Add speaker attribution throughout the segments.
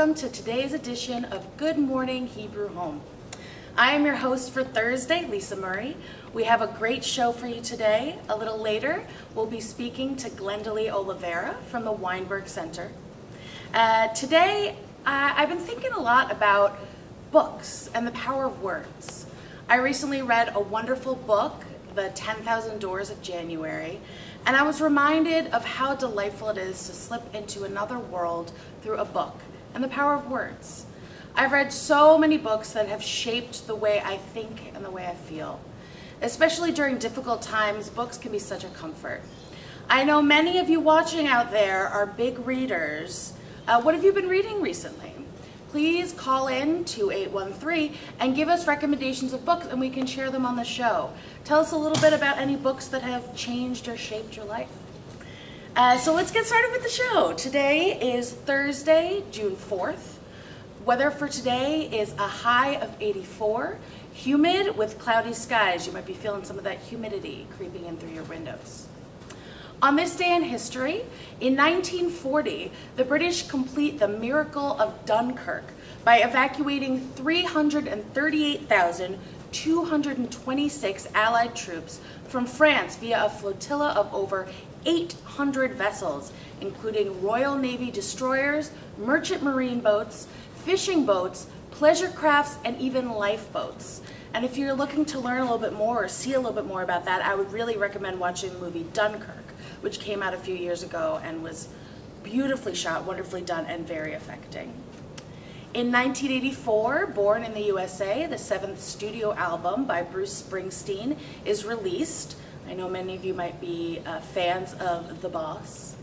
Speaker 1: welcome to today's edition of Good Morning Hebrew Home. I am your host for Thursday, Liisa Murray. We have a great show for you today. A little later, we'll be speaking to Glendalee Olivera from the Weinberg Center. Today, I've been thinking a lot about books and the power of words. I recently read a wonderful book, The 10,000 Doors of January, and I was reminded of how delightful it is to slip into another world through a book and the power of words. I've read so many books that have shaped the way I think and the way I feel. Especially during difficult times, books can be such a comfort. I know many of you watching out there are big readers. What have you been reading recently? Please call in 2813 and give us recommendations of books and we can share them on the show. Tell us a little bit about any books that have changed or shaped your life. So let's get started with the show. Today is Thursday, June 4th. Weather for today is a high of 84, humid with cloudy skies. You might be feeling some of that humidity creeping in through your windows. On this day in history, in 1940, the British complete the miracle of Dunkirk by evacuating 338,226 Allied troops from France via a flotilla of over 800 vessels, including Royal Navy destroyers, merchant marine boats, fishing boats, pleasure crafts, and even lifeboats. And if you're looking to learn a little bit more or see a little bit more about that, I would really recommend watching the movie Dunkirk, which came out a few years ago and was beautifully shot, wonderfully done, and very affecting. In 1984, born in the USA, the 7th studio album by Bruce Springsteen is released. I know many of you might be fans of The Boss.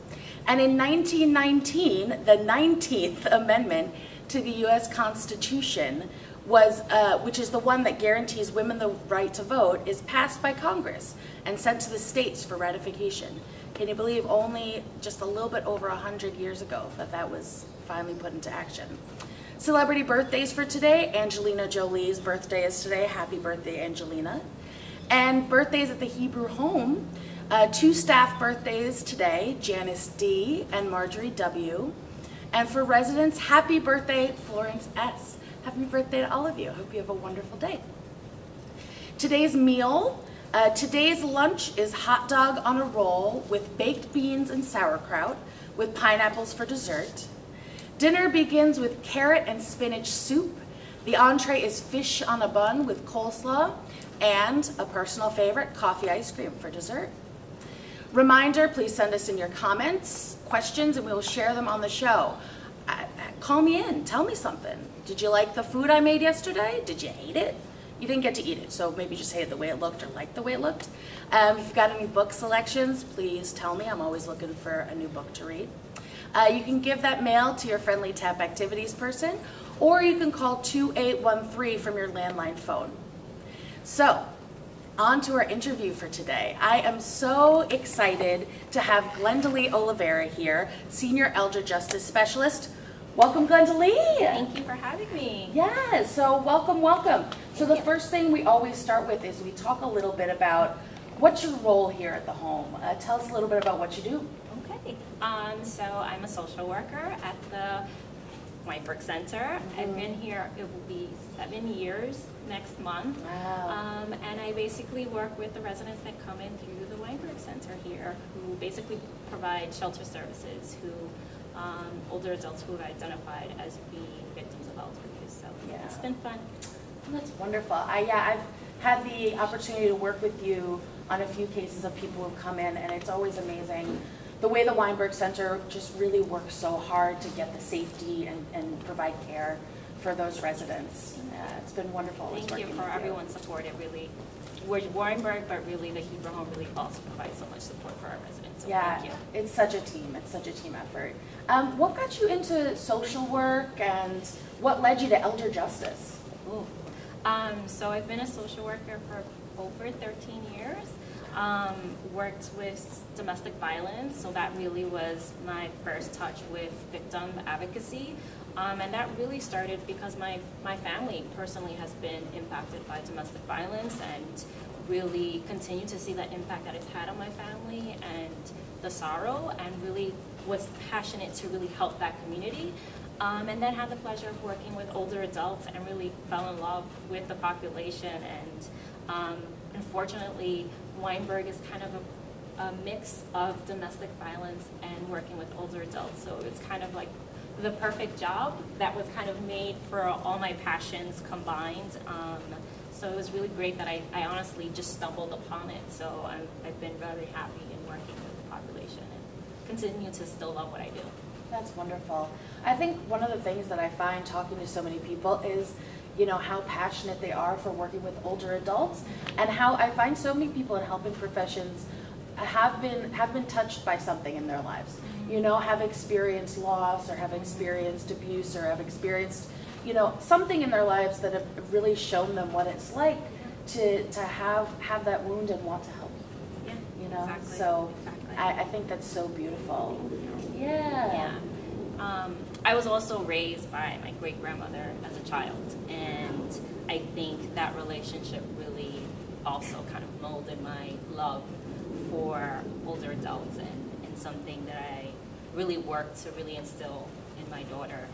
Speaker 1: And in 1919, the 19th Amendment to the U.S. Constitution was, which is the one that guarantees women the right to vote, is passed by Congress and sent to the states for ratification. Can you believe only just a little bit over 100 years ago that was finally put into action? Celebrity birthdays for today. Angelina Jolie's birthday is today. Happy birthday, Angelina. And birthdays at the Hebrew home. 2 staff birthdays today, Janice D. and Marjorie W. And for residents, happy birthday, Florence S. Happy birthday to all of you. I hope you have a wonderful day. Today's meal. Today's lunch is hot dog on a roll with baked beans and sauerkraut with pineapples for dessert. Dinner begins with carrot and spinach soup. The entree is fish on a bun with coleslaw and a personal favorite, coffee ice cream for dessert. Reminder, please send us in your comments, questions, and we will share them on the show. Call me in, tell me something. Did you like the food I made yesterday? Did you hate it? You didn't get to eat it, so maybe just hate the way it looked or like the way it looked. If you've got any book selections, please tell me. I'm always looking for a new book to read. You can give that mail to your friendly TAP Activities person, or you can call 2813 from your landline phone. So, on to our interview for today. I am so excited to have Glendalee Olivera here, Senior Elder Justice Specialist. Welcome, Glendalee.
Speaker 2: Thank you for having me.
Speaker 1: Yes, so welcome, welcome. So the first thing we always start with is we talk a little bit about what's your role here at the home. Tell us a little bit about what you do.
Speaker 2: Okay, so I'm a social worker at the Weinberg Center. I've been here, it will be 7 years next month.
Speaker 1: Wow.
Speaker 2: And I basically work with the residents that come in through the Weinberg Center here, who basically provide shelter services, who older adults who have identified as being victims of elder abuse. So yeah, it's been fun.
Speaker 1: Well, that's wonderful. I've had the opportunity to work with you on a few cases of people who've come in, and it's always amazing the way the Weinberg Center just really works so hard to get the safety and provide care for those residents. It's been wonderful.
Speaker 2: Thank you for everyone's support. It really, we're Weinberg, but really the Hebrew home really also provides so much support for our residents. So
Speaker 1: yeah,
Speaker 2: thank you.
Speaker 1: It's such a team. It's such a team effort. What got you into social work, and what led you to elder justice?
Speaker 2: Ooh. So I've been a social worker for over 13 years. Worked with domestic violence, so that really was my first touch with victim advocacy. And that really started because my family personally has been impacted by domestic violence, and really continue to see that impact that it's had on my family and the sorrow, and really was passionate to really help that community. And then had the pleasure of working with older adults and really fell in love with the population. And unfortunately, Weinberg is kind of a mix of domestic violence and working with older adults. So it's kind of like the perfect job that was kind of made for all my passions combined. So it was really great that I honestly just stumbled upon it. So I've been very happy in working with the population and continue to still love what I do.
Speaker 1: That's wonderful. I think one of the things that I find talking to so many people is, you know, how passionate they are for working with older adults, and how I find so many people in helping professions have been touched by something in their lives. You know, have experienced loss or have experienced abuse or have experienced, you know, something in their lives that have really shown them what it's like to have that wound and want to help people.
Speaker 2: Yeah,
Speaker 1: you know,
Speaker 2: exactly.
Speaker 1: So
Speaker 2: exactly.
Speaker 1: I think that's so beautiful. Yeah.
Speaker 2: I was also raised by my great-grandmother as a child, and I think that relationship really also kind of molded my love for older adults, and something that I really worked to really instill in my daughter,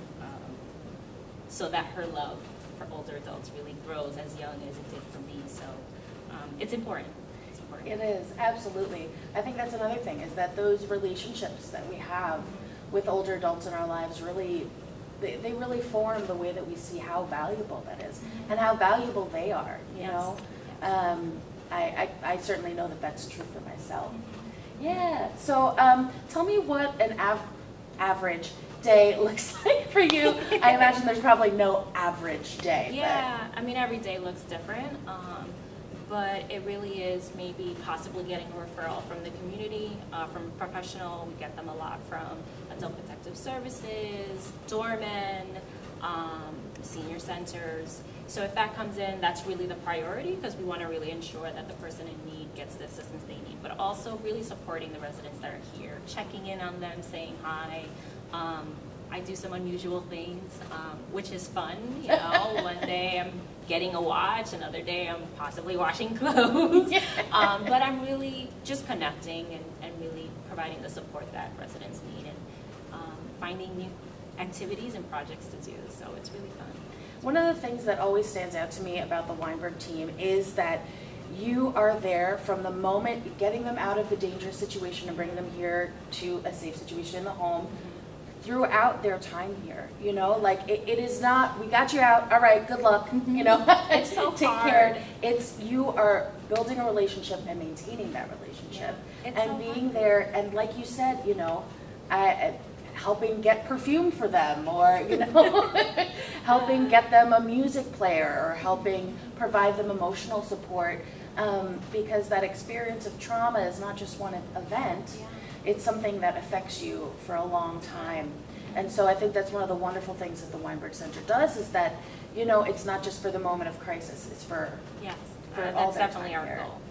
Speaker 2: so that her love for older adults really grows as young as it did for me. So it's important. It's important.
Speaker 1: It is, absolutely. I think that's another thing, is that those relationships that we have with older adults in our lives really, they really form the way that we see how valuable that is and how valuable they are, you know? I certainly know that that's true for myself. Yeah, so tell me what an average day looks like for you. I imagine there's probably no average day.
Speaker 2: Yeah, I mean, every day looks different, but it really is maybe possibly getting a referral from the community, from a professional. We get them a lot from Adult Protective Services, doormen, senior centers. So if that comes in, that's really the priority, because we want to really ensure that the person in need gets the assistance they need, but also really supporting the residents that are here, checking in on them, saying hi. I do some unusual things, which is fun. You know, one day I'm getting a watch, another day I'm possibly washing clothes. But I'm really just connecting and really providing the support that residents need, and finding new activities and projects to do. So it's really fun.
Speaker 1: One of the things that always stands out to me about the Weinberg team is that you are there from the moment getting them out of the dangerous situation and bringing them here to a safe situation in the home, throughout their time here. You know, like it is not, we got you out, all right, good luck, you know,
Speaker 2: it's so
Speaker 1: take
Speaker 2: hard.
Speaker 1: care. It's, you are building a relationship and maintaining that relationship, and
Speaker 2: so
Speaker 1: being
Speaker 2: hard.
Speaker 1: there, and like you said, you know, helping get perfume for them, or, you know, helping get them a music player, or helping provide them emotional support, because that experience of trauma is not just one event. It's something that affects you for a long time. And so I think that's one of the wonderful things that the Weinberg Center does, is that, you know, it's not just for the moment of crisis, it's for, all
Speaker 2: that's
Speaker 1: their
Speaker 2: definitely
Speaker 1: time
Speaker 2: our
Speaker 1: here.
Speaker 2: goal.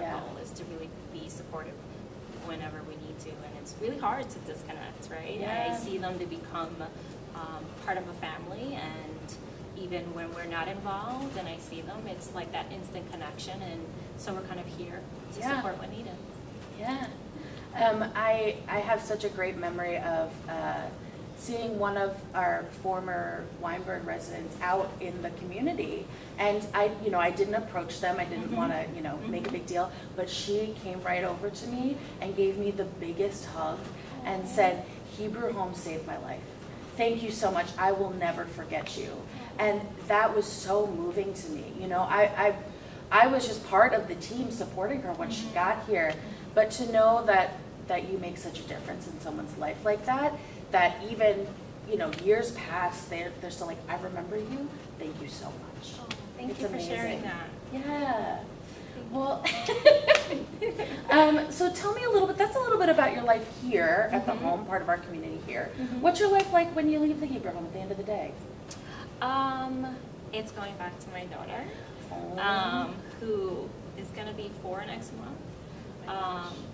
Speaker 2: Our goal is to really be supportive whenever we need to, and it's really hard to disconnect, right? I see them to become part of a family, and even when we're not involved and I see them, it's like that instant connection, and so we're kind of here to support when needed.
Speaker 1: Yeah. I have such a great memory of seeing one of our former Weinberg residents out in the community, and I didn't approach them. I didn't want to, make a big deal, but she came right over to me and gave me the biggest hug and said, "Hebrew Home saved my life. Thank you so much. I will never forget you." And that was so moving to me. You know, I was just part of the team supporting her when she got here, but to know that you make such a difference in someone's life like that, that even, years past, they're still like, "I remember you. Thank you so much."
Speaker 2: Oh, thank you for sharing that.
Speaker 1: Yeah. Well, so tell me a little bit, that's a little bit about your life here at the home, part of our community here. What's your life like when you leave the Hebrew Home at the end of the day?
Speaker 2: It's going back to my daughter, who is going to be 4 next month.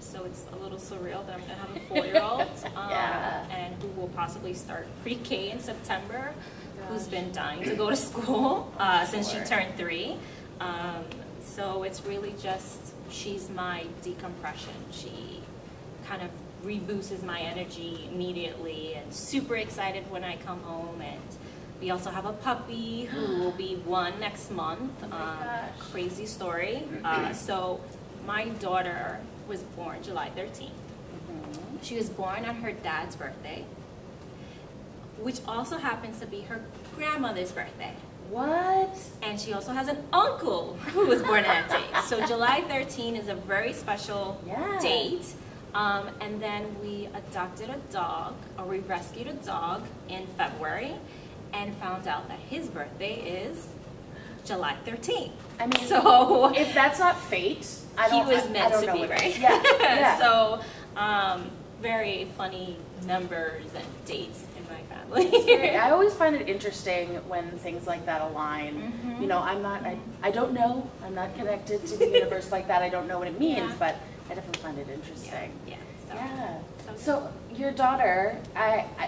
Speaker 2: So it's a little surreal that I'm going to have a 4-year-old, and who will possibly start pre-K in September, who's been dying to go to school since she turned 3. So it's really just, she's my decompression. She kind of reboosts my energy immediately, and super excited when I come home. And we also have a puppy who will be 1 next month.
Speaker 1: Oh my gosh.
Speaker 2: Crazy story. So my daughter was born July 13th. She was born on her dad's birthday, which also happens to be her grandmother's birthday.
Speaker 1: What?
Speaker 2: And she also has an uncle who was born on that day. So July 13 is a very special date. And then we adopted a dog, or we rescued a dog in February, and found out that his birthday is July 13th.
Speaker 1: I mean,
Speaker 2: so
Speaker 1: if that's not fate, he
Speaker 2: was meant to be, right?
Speaker 1: Yeah. Yeah.
Speaker 2: So very funny numbers and dates in my family.
Speaker 1: I always find it interesting when things like that align. You know, I don't know. I'm not connected to the universe like that. I don't know what it means, but I definitely find it interesting. So your daughter,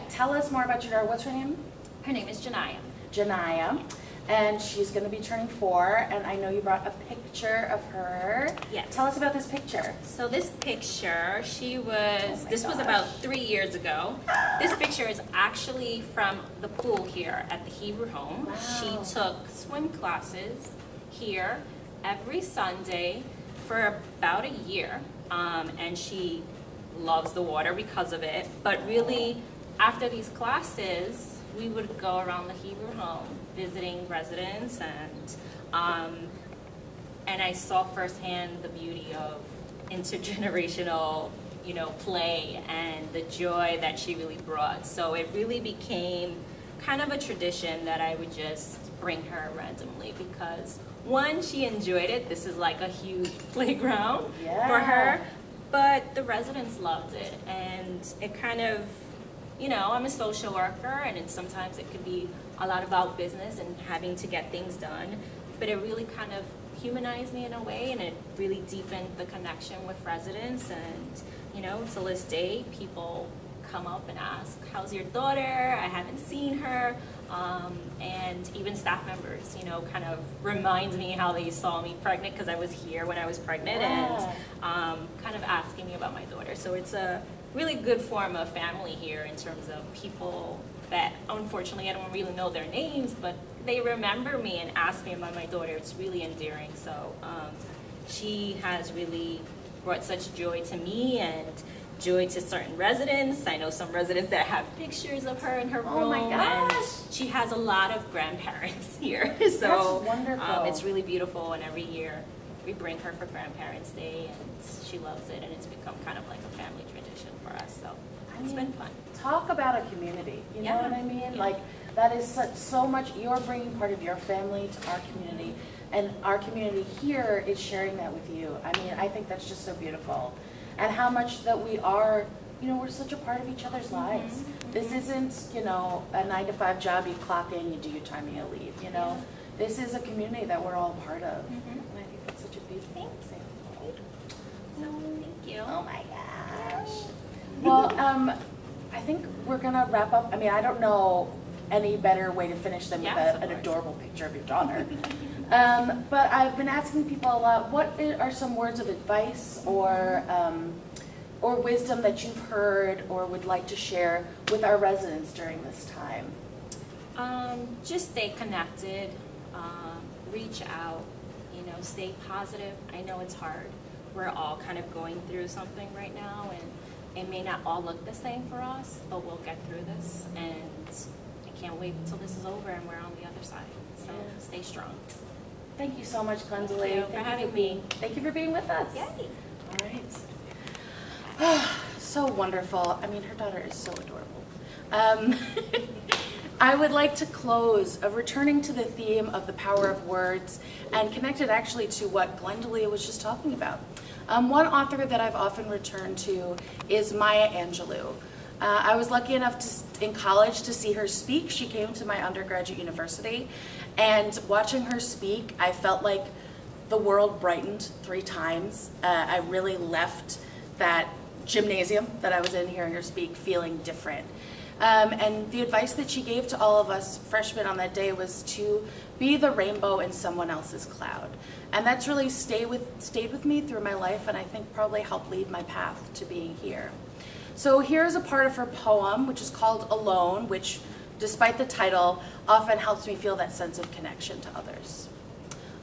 Speaker 1: tell us more about your daughter. What's her name?
Speaker 2: Her name is Janaya.
Speaker 1: Janaya. And she's going to be turning 4, and I know you brought a picture of her.
Speaker 2: Yes.
Speaker 1: Tell us about this picture.
Speaker 2: So this picture, this was about 3 years ago. This picture is actually from the pool here at the Hebrew home.
Speaker 1: Wow.
Speaker 2: She took swim classes here every Sunday for about a year, and she loves the water because of it. But really, after these classes, we would go around the Hebrew home visiting residents, and I saw firsthand the beauty of intergenerational, you know, play and the joy that she really brought. So it really became kind of a tradition that I would just bring her randomly because, one, she enjoyed it. This is like a huge playground for her, but the residents loved it, and it kind of, you know, I'm a social worker, and sometimes it can be a lot about business and having to get things done, but it really kind of humanized me in a way, and it really deepened the connection with residents. And, you know, to this day, people come up and ask, how's your daughter? I haven't seen her. And even staff members, you know, kind of reminds me how they saw me pregnant because I was here when I was pregnant, and kind of asking me about my daughter. So it's a really good form of family here in terms of people that, unfortunately, I don't really know their names, but they remember me and ask me about my daughter. It's really endearing. So she has really brought such joy to me and joy to certain residents. I know some residents that have pictures of her in her room.
Speaker 1: Oh my gosh!
Speaker 2: And she has a lot of grandparents here. So
Speaker 1: that's wonderful.
Speaker 2: It's really beautiful, and every year we bring her for Grandparents' Day, and she loves it, and it's become kind of like a family tradition for us. So it's been fun.
Speaker 1: Talk about a community. You know what I mean? Like, that is so much. You're bringing part of your family to our community, and our community here is sharing that with you. I mean, I think that's just so beautiful. And how much that we are, you know, we're such a part of each other's lives. This isn't, you know, a 9-to-5 job, you clock in, you do your time, and you leave, you know. This is a community that we're all part of. And I think that's such a beautiful thing.
Speaker 2: So, thank you.
Speaker 1: Oh my gosh. Well, I think we're going to wrap up. I mean, I don't know any better way to finish than with an adorable picture of your daughter. But I've been asking people a lot, what are some words of advice or wisdom that you've heard or would like to share with our residents during this time?
Speaker 2: Just stay connected, reach out, you know, stay positive. I know it's hard. We're all kind of going through something right now, and it may not all look the same for us, but we'll get through this, and I can't wait until this is over and we're on the other side. So stay strong.
Speaker 1: Thank you so much, Glendalee.
Speaker 2: Thank you for having me.
Speaker 1: Thank you for being with us.
Speaker 2: Yay.
Speaker 1: All right. So wonderful. I mean, her daughter is so adorable. I would like to close returning to the theme of the power of words and connected actually to what Glendalee was just talking about. One author that I've often returned to is Maya Angelou. I was lucky enough in college to see her speak. She came to my undergraduate university, and watching her speak, I felt like the world brightened 3 times. I really left that gymnasium that I was in hearing her speak feeling different. And the advice that she gave to all of us freshmen on that day was to be the rainbow in someone else's cloud. And that's really stayed with me through my life, and I think probably helped lead my path to being here. So here's a part of her poem, which is called Alone, which, despite the title, often helps me feel that sense of connection to others.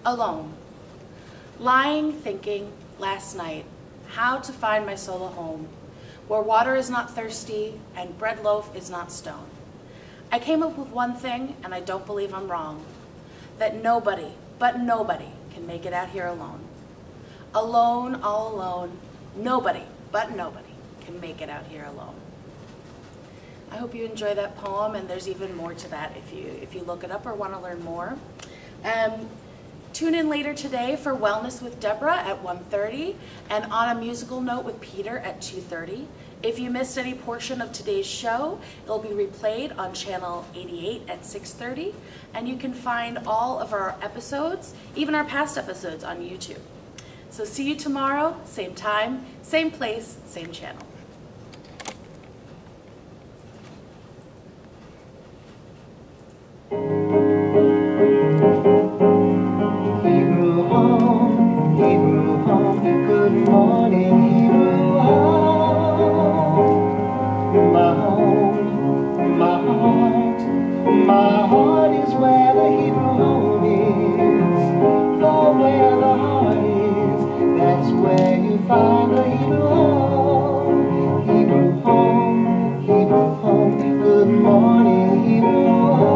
Speaker 1: Alone. Lying, thinking, last night, how to find my soul a home, where water is not thirsty and bread loaf is not stone. I came up with one thing, and I don't believe I'm wrong, that nobody, but nobody, can make it out here alone. Alone, all alone, nobody, but nobody, can make it out here alone. I hope you enjoy that poem, and there's even more to that if you look it up or want to learn more. Tune in later today for Wellness with Deborah at 1:30 and On a Musical Note with Peter at 2:30. If you missed any portion of today's show, it'll be replayed on channel 88 at 6:30, and you can find all of our episodes, even our past episodes, on YouTube. So see you tomorrow, same time, same place, same channel.
Speaker 3: Hebrew home, good morning, Hebrew home. My heart is where the Hebrew home is. For where the heart is, that's where you find the Hebrew home. Hebrew home, good morning, Hebrew home.